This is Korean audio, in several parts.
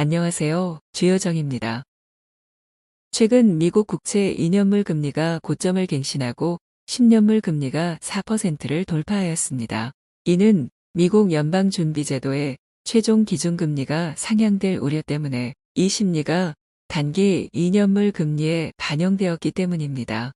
안녕하세요. 주효정입니다. 최근 미국 국채 2년물 금리가 고점을 갱신하고 10년물 금리가 4%를 돌파하였습니다. 이는 미국 연방준비제도의 최종 기준금리가 상향될 우려 때문에 이 심리가 단기 2년물 금리에 반영되었기 때문입니다.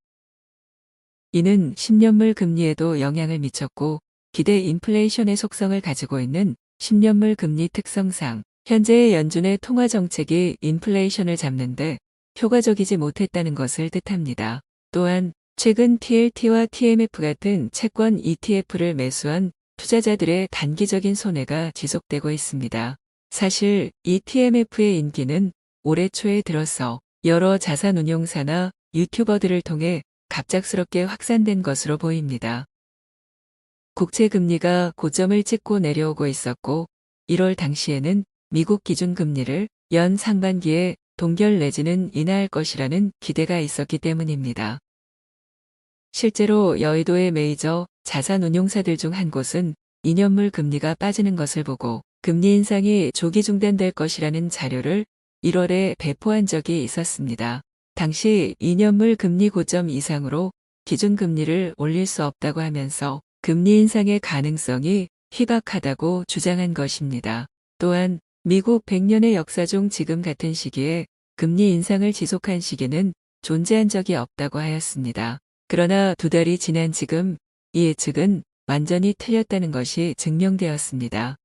이는 10년물 금리에도 영향을 미쳤고 기대 인플레이션의 속성을 가지고 있는 10년물 금리 특성상 현재의 연준의 통화 정책이 인플레이션을 잡는데 효과적이지 못했다는 것을 뜻합니다. 또한 최근 TLT와 TMF 같은 채권 ETF를 매수한 투자자들의 단기적인 손해가 지속되고 있습니다. 사실 이 TMF의 인기는 올해 초에 들어서 여러 자산운용사나 유튜버들을 통해 갑작스럽게 확산된 것으로 보입니다. 국채 금리가 고점을 찍고 내려오고 있었고 1월 당시에는 미국 기준금리를 연 상반기에 동결 내지는 인하할 것이라는 기대가 있었기 때문입니다. 실제로 여의도의 메이저 자산운용사들 중 한 곳은 2년물 금리가 빠지는 것을 보고 금리 인상이 조기 중단될 것이라는 자료를 1월에 배포한 적이 있었습니다. 당시 2년물 금리 고점 이상으로 기준금리를 올릴 수 없다고 하면서 금리 인상의 가능성이 희박하다고 주장한 것입니다. 또한 미국 100년의 역사 중 지금 같은 시기에 금리 인상을 지속한 시기는 존재한 적이 없다고 하였습니다. 그러나 2달이 지난 지금 이 예측은 완전히 틀렸다는 것이 증명되었습니다.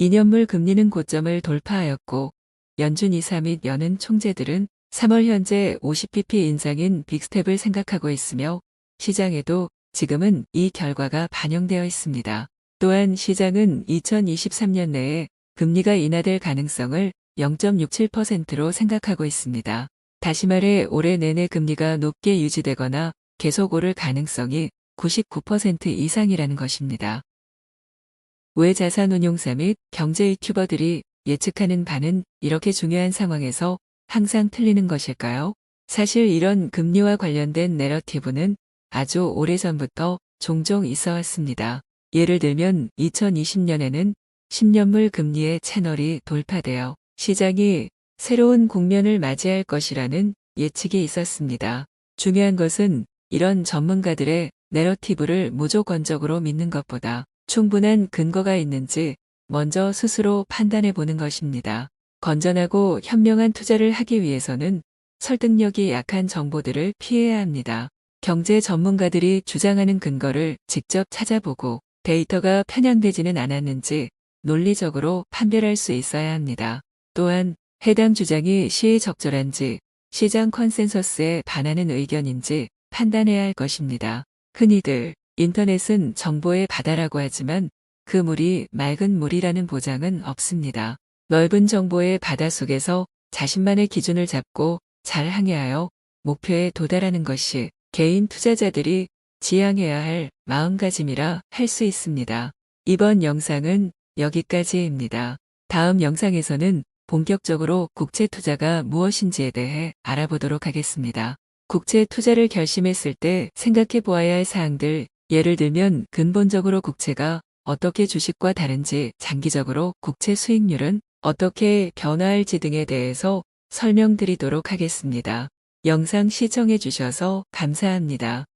2년물 금리는 고점을 돌파하였고 연준 이사 및 연은 총재들은 3월 현재 50bp 인상인 빅스텝을 생각하고 있으며 시장에도 지금은 이 결과가 반영되어 있습니다. 또한 시장은 2023년 내에 금리가 인하될 가능성을 0.67%로 생각하고 있습니다. 다시 말해 올해 내내 금리가 높게 유지되거나 계속 오를 가능성이 99% 이상이라는 것입니다. 왜 자산운용사 및 경제 유튜버들이 예측하는 바는 이렇게 중요한 상황에서 항상 틀리는 것일까요? 사실 이런 금리와 관련된 내러티브는 아주 오래전부터 종종 있어 왔습니다. 예를 들면 2020년에는 10년물 금리의 채널이 돌파되어 시장이 새로운 국면을 맞이할 것이라는 예측이 있었습니다. 중요한 것은 이런 전문가들의 내러티브를 무조건적으로 믿는 것보다 충분한 근거가 있는지 먼저 스스로 판단해 보는 것입니다. 건전하고 현명한 투자를 하기 위해서는 설득력이 약한 정보들을 피해야 합니다. 경제 전문가들이 주장하는 근거를 직접 찾아보고 데이터가 편향되지는 않았는지 논리적으로 판별할 수 있어야 합니다. 또한 해당 주장이 시의적절한지 시장 컨센서스에 반하는 의견인지 판단해야 할 것입니다. 흔히들 인터넷은 정보의 바다라고 하지만 그 물이 맑은 물이라는 보장은 없습니다. 넓은 정보의 바다 속에서 자신만의 기준을 잡고 잘 항해하여 목표에 도달하는 것이 개인 투자자들이 지향해야 할 마음가짐이라 할 수 있습니다. 이번 영상은 여기까지입니다. 다음 영상에서는 본격적으로 국채 투자가 무엇인지에 대해 알아보도록 하겠습니다. 국채 투자를 결심했을 때 생각해 보아야 할 사항들, 예를 들면 근본적으로 국채가 어떻게 주식과 다른지, 장기적으로 국채 수익률은 어떻게 변화할지 등에 대해서 설명드리도록 하겠습니다. 영상 시청해 주셔서 감사합니다.